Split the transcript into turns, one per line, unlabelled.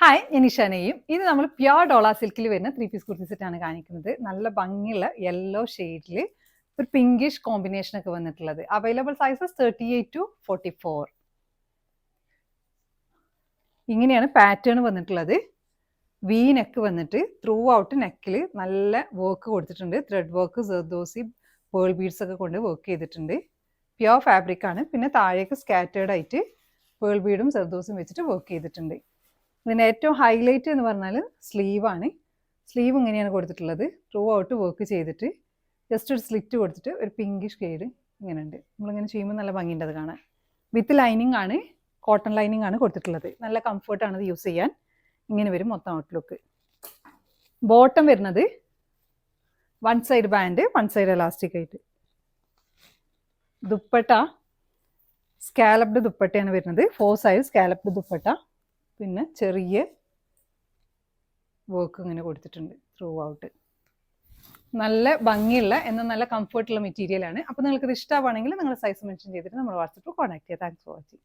Hi, ഞാൻ ഇഷാനയും. ഇത് നമ്മൾ പ്യോർ ഡോള സിൽക്കിൽ വരുന്ന 3 പീസ് കുർത്തി സെറ്റാണ് കാണിക്കുന്നത്. നല്ല ഭംഗിയുള്ള യെല്ലോ ഷെയ്ഡിൽ ഒരു പിങ്കിഷ് കോമ്പിനേഷൻ ഒക്കെ വന്നിട്ടുള്ളത്. Available sizes 38 to 44. ഇങ്ങനെയാണ് പാറ്റേൺ വന്നിട്ടുള്ളത്. വി നെക്ക് വന്നിട്ട് ത്രൂ ഔട്ട് നെക്കിൽ നല്ല വർക്ക് കൊടുത്തിട്ടുണ്ട്. Thread work, zardozi, pearl beads ഒക്കെ കൊണ്ട് വർക്ക് ചെയ്തിട്ടുണ്ട്. പ്യോർ ഫാബ്രിക് ആണ്. പിന്നെ താഴേക്ക് സ്കാറ്റേർഡ് ആയിട്ട് പേൾ ബീഡും സെർദോസും വെച്ചിട്ട് വർക്ക് ചെയ്തിട്ടുണ്ട്. ഇതിൻ്റെ ഏറ്റവും ഹൈലൈറ്റ് എന്ന് പറഞ്ഞാൽ സ്ലീവാണ്. സ്ലീവ് ഇങ്ങനെയാണ് കൊടുത്തിട്ടുള്ളത്. ത്രൂ ഔട്ട് വർക്ക് ചെയ്തിട്ട് ജസ്റ്റ് ഒരു സ്ലിറ്റ് കൊടുത്തിട്ട് ഒരു പിങ്കിഷ് ഷെയ്ഡ് ഇങ്ങനെ ഉണ്ട്. നമ്മളിങ്ങനെ ചെയ്യുമ്പോൾ നല്ല ഭംഗിയുണ്ട് അത് കാണാൻ. വിത്ത് ലൈനിങ് ആണ്, കോട്ടൺ ലൈനിങ് ആണ് കൊടുത്തിട്ടുള്ളത്. നല്ല കംഫർട്ടാണ് ഇത് യൂസ് ചെയ്യാൻ. ഇങ്ങനെ വരും മൊത്തം ഔട്ട്ലുക്ക്. ബോട്ടം വരുന്നത് 1 സൈഡ് ബാൻഡ്, 1 സൈഡ് എലാസ്റ്റിക് ആയിട്ട്. ദുപ്പട്ട സ്കാലപ്ഡ് ദുപ്പട്ടയാണ് വരുന്നത്. 4 സൈഡ് സ്കാലപ്ഡ് ദുപ്പട്ട. പിന്നെ ചെറിയ വർക്ക് ഇങ്ങനെ കൊടുത്തിട്ടുണ്ട് ത്രൂ ഔട്ട്. നല്ല ഭംഗിയുള്ള എന്നാൽ നല്ല കംഫർട്ടുള്ള മെറ്റീരിയലാണ്. അപ്പോൾ നിങ്ങൾക്ക് ഇത് ഇഷ്ടമാണെങ്കിൽ നിങ്ങൾ സൈസ് മെൻഷൻ ചെയ്തിട്ട് നമ്മൾ വാട്സപ്പിൽ കോൺടാക്ട് ചെയ്യാം. Thanks for watching.